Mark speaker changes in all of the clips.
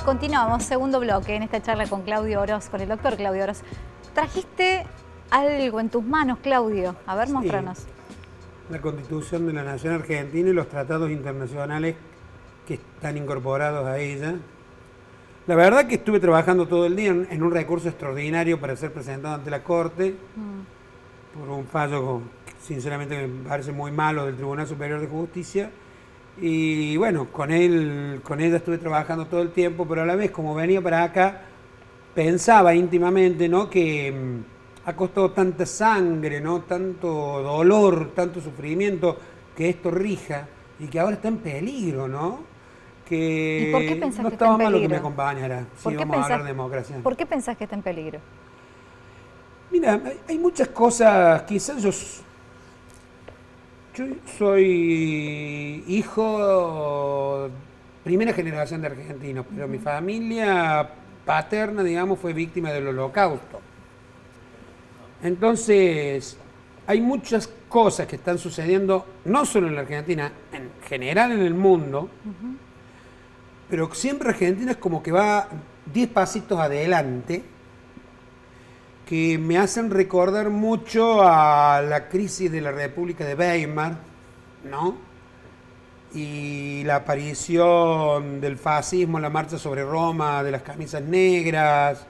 Speaker 1: Continuamos, segundo bloque en esta charla con Claudio Oroz, con el doctor Claudio Oroz. Trajiste algo en tus manos, Claudio. A ver, mostranos.
Speaker 2: La Constitución de la Nación Argentina y los tratados internacionales que están incorporados a ella. La verdad que estuve trabajando todo el día en un recurso extraordinario para ser presentado ante la Corte por un fallo que sinceramente me parece muy malo del Tribunal Superior de Justicia. Y bueno, con ella estuve trabajando todo el tiempo, pero a la vez, como venía para acá, pensaba íntimamente, ¿no?, que ha costado tanta sangre, ¿no?, tanto dolor, tanto sufrimiento, que esto rija y que ahora está en peligro, ¿no? Que
Speaker 1: ¿Y por qué pensás
Speaker 2: no
Speaker 1: que está en
Speaker 2: estaba malo que
Speaker 1: peligro?
Speaker 2: me acompañara, si vamos a hablar de democracia.
Speaker 1: ¿Por qué pensás que está en peligro?
Speaker 2: Mira, hay muchas cosas, quizás yo soy hijo primera generación de argentinos, pero mi familia paterna, digamos, fue víctima del Holocausto. Entonces, hay muchas cosas que están sucediendo, no solo en la Argentina, en general en el mundo, pero siempre Argentina es como que va 10 pasitos adelante, que me hacen recordar mucho a la crisis de la República de Weimar, ¿no? Y la aparición del fascismo, la marcha sobre Roma, de las camisas negras,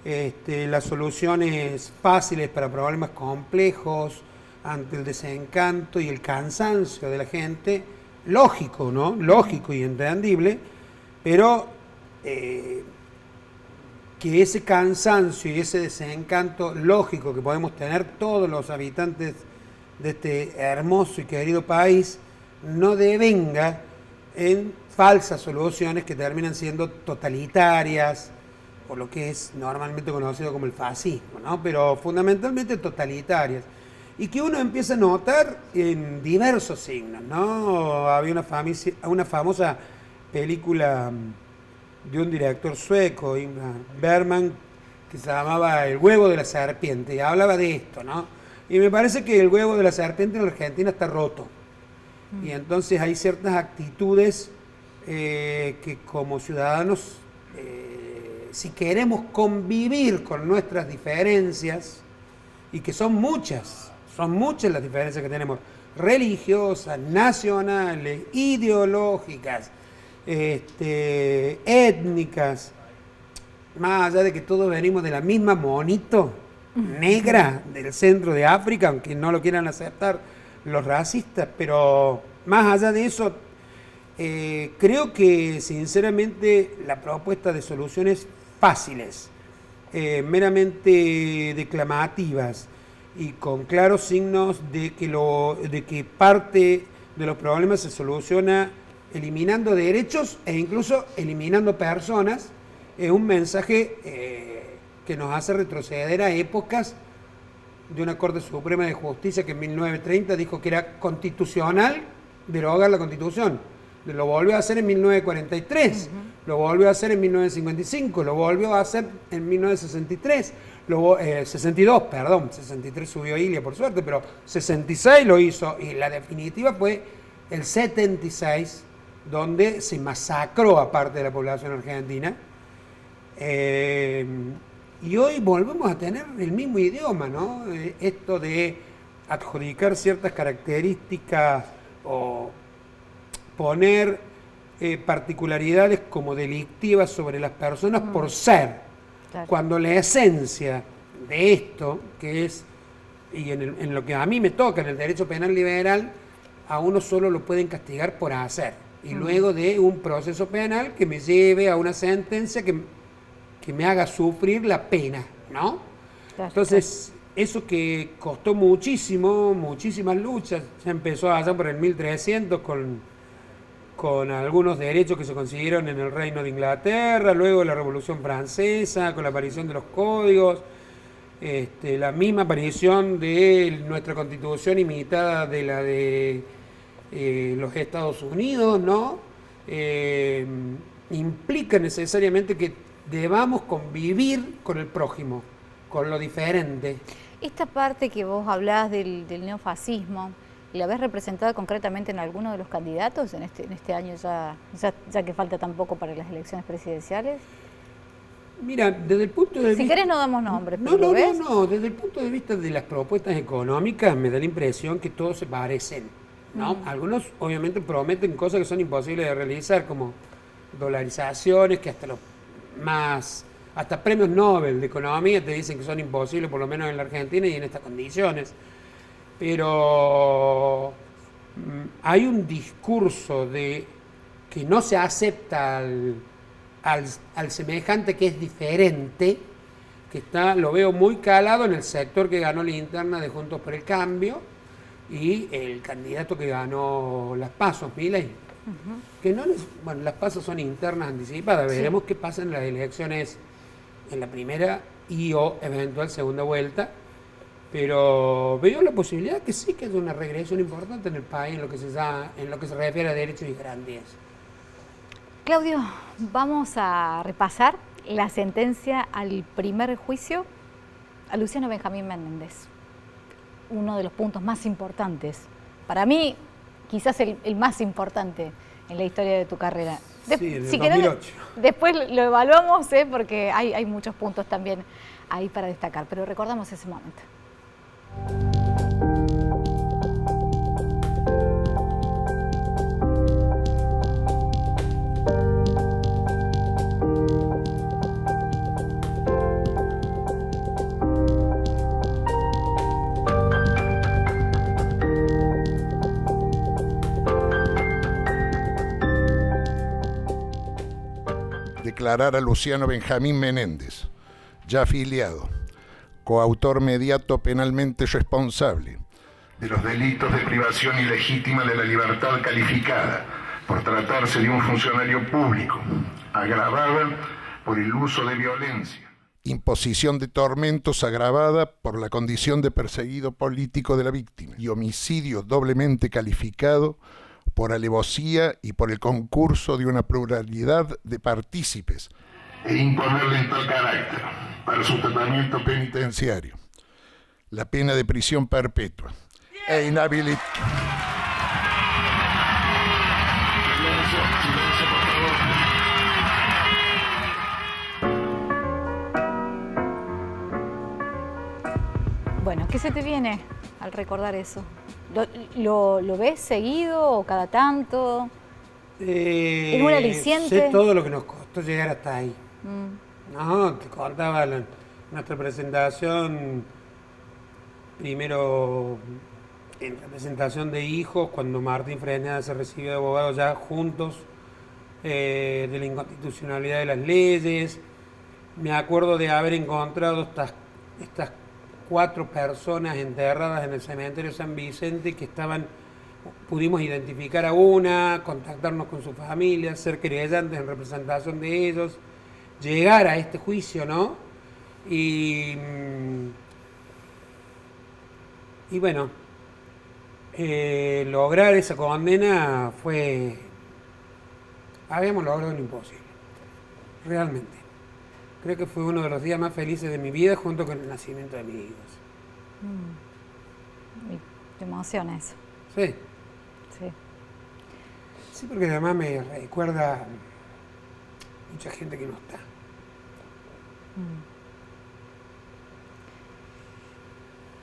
Speaker 2: las soluciones fáciles para problemas complejos ante el desencanto y el cansancio de la gente, lógico, ¿no? Lógico y entendible, pero que ese cansancio y ese desencanto lógico que podemos tener todos los habitantes de este hermoso y querido país no devenga en falsas soluciones que terminan siendo totalitarias, o lo que es normalmente conocido como el fascismo, ¿no? Pero fundamentalmente totalitarias, y que uno empieza a notar en diversos signos, ¿no? Había una famosa película de un director sueco, Ingmar Bergman, que se llamaba El huevo de la serpiente, y hablaba de esto, ¿no? Y me parece que el huevo de la serpiente en la Argentina está roto. Y entonces hay ciertas actitudes que como ciudadanos, si queremos convivir con nuestras diferencias, y que son muchas las diferencias que tenemos, religiosas, nacionales, ideológicas, étnicas, más allá de que todos venimos de la misma monito negra del centro de África, aunque no lo quieran aceptar los racistas, pero más allá de eso, creo que sinceramente la propuesta de soluciones fáciles, meramente declamativas y con claros signos de que parte de los problemas se soluciona eliminando derechos e incluso eliminando personas, es un mensaje que nos hace retroceder a épocas de una Corte Suprema de Justicia que en 1930 dijo que era constitucional derogar la Constitución. Lo volvió a hacer en 1943, lo volvió a hacer en 1955, lo volvió a hacer en 1963, 63 subió Ilia por suerte, pero 66 lo hizo, y la definitiva fue el 76, donde se masacró a parte de la población argentina. Y hoy volvemos a tener el mismo idioma, ¿no? Esto de adjudicar ciertas características o poner particularidades como delictivas sobre las personas por ser, claro, cuando la esencia de esto, que es, y en lo que a mí me toca, en el derecho penal liberal, a uno solo lo pueden castigar por hacer, y luego de un proceso penal que me lleve a una sentencia que me haga sufrir la pena, ¿no? Claro, entonces, claro, eso que costó muchísimas luchas, ya empezó allá por el 1300 con algunos derechos que se consiguieron en el Reino de Inglaterra, luego la Revolución Francesa, con la aparición de los códigos, la misma aparición de nuestra Constitución imitada de la de los Estados Unidos, ¿no? Implica necesariamente que debamos convivir con el prójimo, con lo diferente.
Speaker 1: Esta parte que vos hablás del neofascismo, ¿La ves representada concretamente en alguno de los candidatos en este año ya que falta tan poco para las elecciones presidenciales?
Speaker 2: Mira, desde el punto de vista...
Speaker 1: Si querés no damos nombres, pero ¿lo ves?
Speaker 2: No, desde el punto de vista de las propuestas económicas me da la impresión que todos se parecen, ¿no? Algunos obviamente prometen cosas que son imposibles de realizar, como dolarizaciones, que hasta premios Nobel de economía te dicen que son imposibles, por lo menos en la Argentina y en estas condiciones. Pero hay un discurso de que no se acepta al semejante que es diferente, que lo veo muy calado en el sector que ganó la interna de Juntos por el Cambio y el candidato que ganó las PASO, Milei. Que las PASO son internas anticipadas, veremos qué pasa en las elecciones en la primera o eventual segunda vuelta. Pero veo la posibilidad que sí que es una regresión importante en el país en lo que se refiere a derechos y garantías.
Speaker 1: Claudio, vamos a repasar la sentencia al primer juicio a Luciano Benjamín Menéndez. Uno de los puntos más importantes. Para mí, quizás el más importante en la historia de tu carrera.
Speaker 2: Sí, en el 2008.
Speaker 1: Después lo evaluamos, porque hay muchos puntos también ahí para destacar. Pero recordamos ese momento.
Speaker 3: Declarar a Luciano Benjamín Menéndez, ya afiliado, coautor mediato penalmente responsable de los delitos de privación ilegítima de la libertad calificada por tratarse de un funcionario público, agravada por el uso de violencia, imposición de tormentos agravada por la condición de perseguido político de la víctima y homicidio doblemente calificado por alevosía y por el concurso de una pluralidad de partícipes e imponerle en tal carácter para su tratamiento penitenciario la pena de prisión perpetua e inhabilitación.
Speaker 1: Bueno, ¿qué se te viene al recordar eso? ¿Lo ves seguido o cada tanto? ¿Es un aliciente?
Speaker 2: Sé todo lo que nos costó llegar hasta ahí. No, te contaba nuestra presentación, primero en representación de hijos, cuando Martín Fresneda se recibió de abogado ya juntos, de la inconstitucionalidad de las leyes. Me acuerdo de haber encontrado estas 4 personas enterradas en el cementerio San Vicente que pudimos identificar a una, contactarnos con su familia, ser querellantes en representación de ellos, llegar a este juicio, ¿no? Y bueno, lograr esa condena habíamos logrado lo imposible, realmente. Creo que fue uno de los días más felices de mi vida junto con el nacimiento de mis hijos.
Speaker 1: Te emociona eso.
Speaker 2: Sí.
Speaker 1: Sí.
Speaker 2: Sí, porque además me recuerda mucha gente que no está.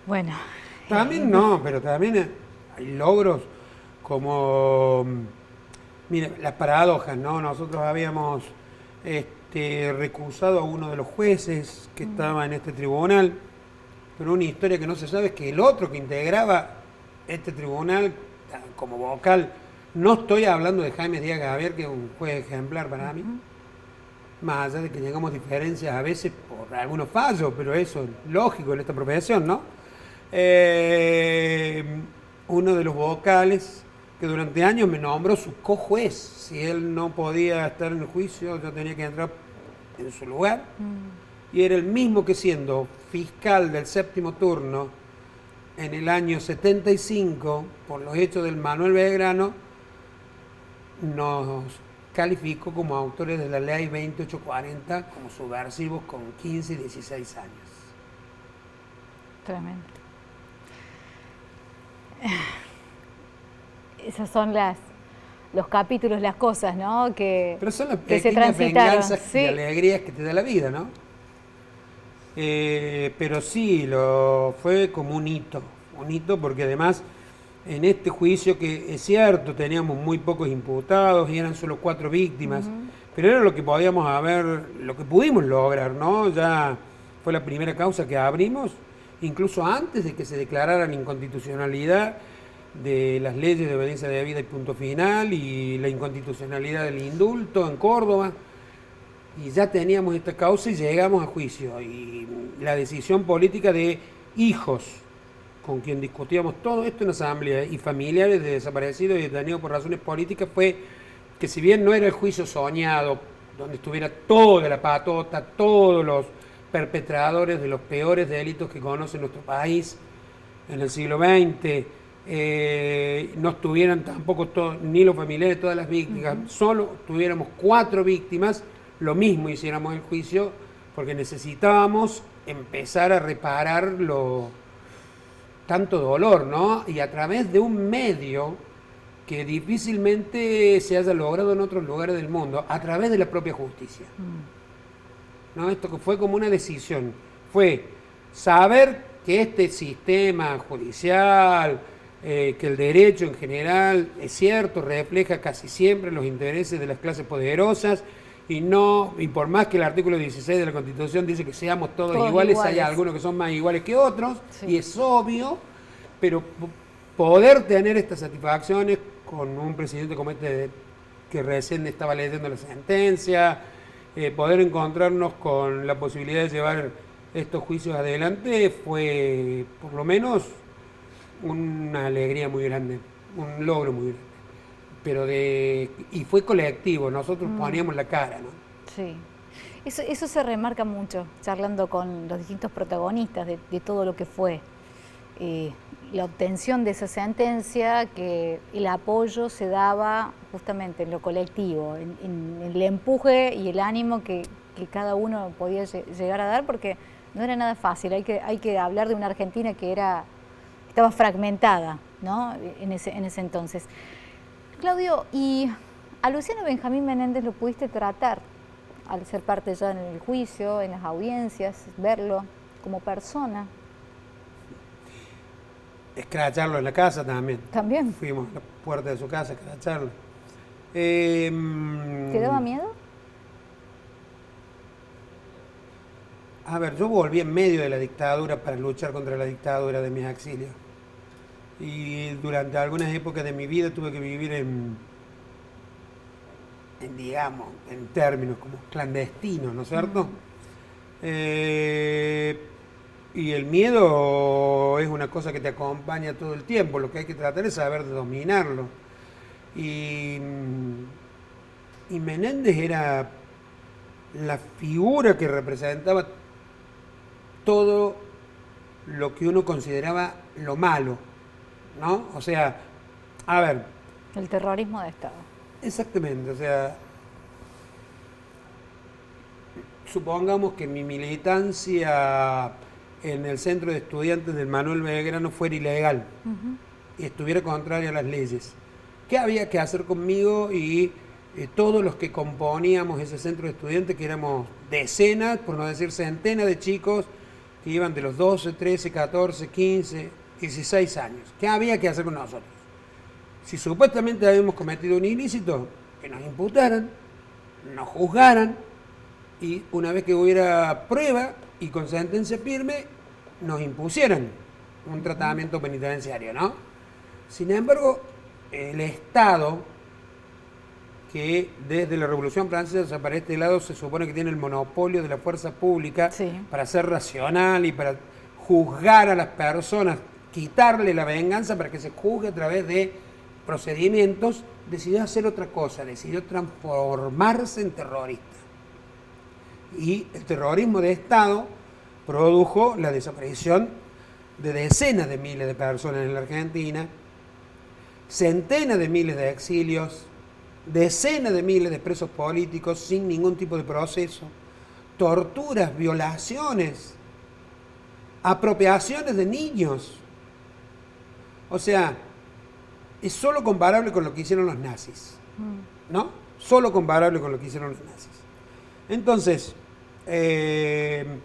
Speaker 1: Bueno.
Speaker 2: También no, pero también hay logros como, mira, las paradojas, ¿no? Nosotros habíamos recusado a uno de los jueces que estaba en este tribunal, pero una historia que no se sabe es que el otro que integraba este tribunal como vocal, no estoy hablando de Jaime Díaz Gavier, que es un juez ejemplar para mí, más allá de que tengamos diferencias a veces por algunos fallos, pero eso es lógico en esta profesión, ¿no? Uno de los vocales que durante años me nombró su cojuez. Si él no podía estar en el juicio, yo tenía que entrar en su lugar. Y era el mismo que, siendo fiscal del 7º turno en el año 75, por los hechos del Manuel Belgrano, nos calificó como autores de la ley 2840 como subversivos con 15 y 16 años.
Speaker 1: Tremendo. Esas son los capítulos, las cosas, ¿no?
Speaker 2: Pero son las
Speaker 1: que se
Speaker 2: pequeñas
Speaker 1: transitaron.
Speaker 2: venganzas
Speaker 1: Sí.
Speaker 2: y alegrías que te da la vida, ¿no? Pero sí, fue como un hito porque además en este juicio, que es cierto, teníamos muy pocos imputados y eran solo 4 víctimas, pero era lo que podíamos lo que pudimos lograr, ¿no? Ya fue la primera causa que abrimos, incluso antes de que se declarara la inconstitucionalidad de las leyes de obediencia debida y punto final, y la inconstitucionalidad del indulto en Córdoba, y ya teníamos esta causa y llegamos a juicio, y la decisión política de hijos con quien discutíamos todo esto en asamblea y familiares de desaparecidos y detenidos por razones políticas fue que, si bien no era el juicio soñado, donde estuviera toda la patota, todos los perpetradores de los peores delitos que conoce nuestro país en el siglo XX, no estuvieran tampoco ni los familiares de todas las víctimas, solo tuviéramos 4 víctimas, lo mismo hiciéramos el juicio, porque necesitábamos empezar a reparar tanto dolor, ¿no? Y a través de un medio que difícilmente se haya logrado en otros lugares del mundo, a través de la propia justicia. ¿No? Esto que fue como una decisión, fue saber que este sistema judicial, que el derecho en general, es cierto, refleja casi siempre los intereses de las clases poderosas, y por más que el artículo 16 de la Constitución dice que seamos todos iguales, hay algunos que son más iguales que otros, sí. Y es obvio, pero poder tener estas satisfacciones con un presidente como este, que recién estaba leyendo la sentencia, poder encontrarnos con la posibilidad de llevar estos juicios adelante, fue por lo menos una alegría muy grande, un logro muy grande. Y fue colectivo, nosotros poníamos la cara, ¿no?
Speaker 1: Sí, eso se remarca mucho, charlando con los distintos protagonistas de todo lo que fue la obtención de esa sentencia, que el apoyo se daba justamente en lo colectivo, en el empuje y el ánimo que cada uno podía llegar a dar, porque no era nada fácil. Hay que hablar de una Argentina que estaba fragmentada, ¿no? en ese entonces. Claudio, ¿y a Luciano Benjamín Menéndez lo pudiste tratar al ser parte ya en el juicio, en las audiencias, verlo como persona?
Speaker 2: Escracharlo en la casa también.
Speaker 1: ¿También?
Speaker 2: Fuimos a la puerta de su casa a escracharlo.
Speaker 1: ¿Te daba miedo?
Speaker 2: A ver, yo volví en medio de la dictadura para luchar contra la dictadura de mis exilios. Y durante algunas épocas de mi vida tuve que vivir en términos como clandestinos, ¿no es cierto? Y el miedo es una cosa que te acompaña todo el tiempo, lo que hay que tratar es saber de dominarlo. Y Menéndez era la figura que representaba todo lo que uno consideraba lo malo, ¿no? O sea, a ver.
Speaker 1: El terrorismo de Estado.
Speaker 2: Exactamente, o sea, supongamos que mi militancia en el centro de estudiantes del Manuel Belgrano fuera ilegal y estuviera contraria a las leyes. ¿Qué había que hacer conmigo y todos los que componíamos ese centro de estudiantes, que éramos decenas, por no decir centenas de chicos que iban de los 12, 13, 14, 15, 16 años? ¿Qué había que hacer con nosotros? Si supuestamente habíamos cometido un ilícito, que nos imputaran, nos juzgaran, y una vez que hubiera prueba y con sentencia firme, nos impusieran un tratamiento penitenciario, ¿no? Sin embargo, el Estado, que desde la Revolución Francesa para este lado se supone que tiene el monopolio de la fuerza pública, sí, para ser racional y para juzgar a las personas, quitarle la venganza para que se juzgue a través de procedimientos, decidió hacer otra cosa, decidió transformarse en terrorista. Y el terrorismo de Estado produjo la desaparición de decenas de miles de personas en la Argentina, centenas de miles de exilios, decenas de miles de presos políticos sin ningún tipo de proceso, torturas, violaciones, apropiaciones de niños. O sea, es solo comparable con lo que hicieron los nazis, ¿no? Solo comparable con lo que hicieron los nazis. Entonces, en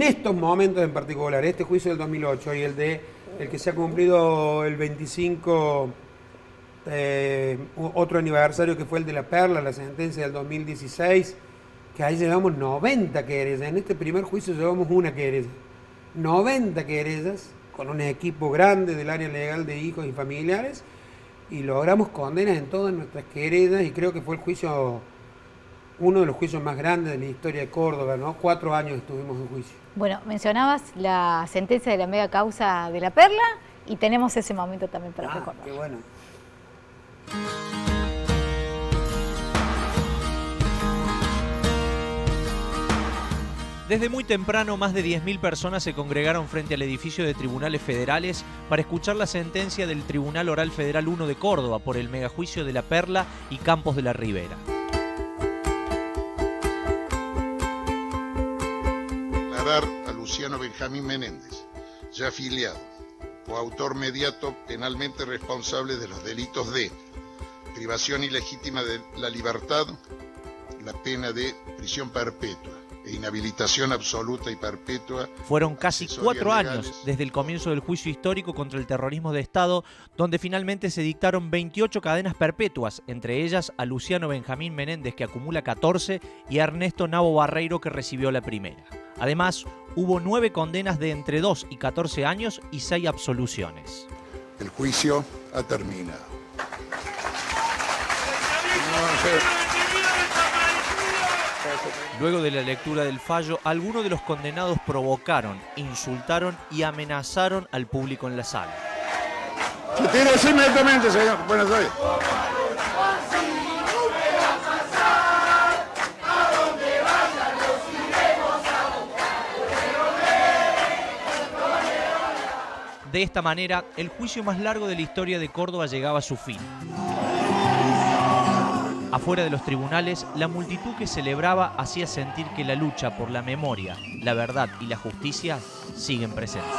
Speaker 2: estos momentos en particular, este juicio del 2008 y el que se ha cumplido el 25, otro aniversario que fue el de La Perla, la sentencia del 2016, que ahí llevamos 90 querellas. En este primer juicio llevamos una querella. 90 querellas con un equipo grande del área legal de hijos y familiares, y logramos condenas en todas nuestras querellas, y creo que fue uno de los juicios más grandes de la historia de Córdoba, ¿no? 4 años estuvimos en juicio.
Speaker 1: Bueno, mencionabas la sentencia de la mega causa de La Perla y tenemos ese momento también para recordar.
Speaker 2: Qué bueno.
Speaker 4: Desde muy temprano, más de 10.000 personas se congregaron frente al edificio de tribunales federales para escuchar la sentencia del Tribunal Oral Federal 1 de Córdoba por el megajuicio de La Perla y Campos de la Ribera.
Speaker 3: Declarar a Luciano Benjamín Menéndez, ya afiliado, coautor mediato penalmente responsable de los delitos de privación ilegítima de la libertad, la pena de prisión perpetua e inhabilitación absoluta y perpetua.
Speaker 4: Fueron casi 4 años desde el comienzo del juicio histórico contra el terrorismo de Estado, donde finalmente se dictaron 28 cadenas perpetuas, entre ellas a Luciano Benjamín Menéndez, que acumula 14, y a Ernesto Nabo Barreiro, que recibió la primera. Además, hubo 9 condenas de entre 2 y 14 años y 6 absoluciones.
Speaker 3: El juicio ha terminado.
Speaker 4: Luego de la lectura del fallo, algunos de los condenados provocaron, insultaron y amenazaron al público en la sala.
Speaker 3: Tírese inmediatamente, señor. Buenas tardes.
Speaker 4: De esta manera, el juicio más largo de la historia de Córdoba llegaba a su fin. Afuera de los tribunales, la multitud que celebraba hacía sentir que la lucha por la memoria, la verdad y la justicia siguen presentes.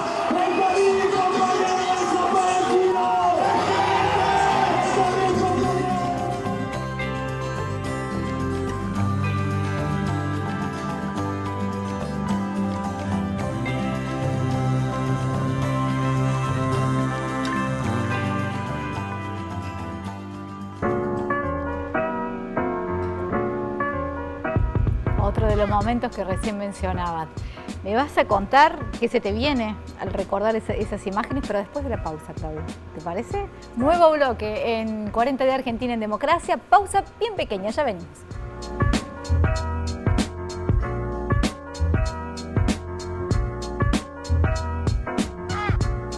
Speaker 1: Otro de los momentos que recién mencionabas. Me vas a contar qué se te viene al recordar esas imágenes, pero después de la pausa, Claudio. ¿Te parece? Nuevo bloque en 40 de Argentina en Democracia. Pausa bien pequeña, ya venimos.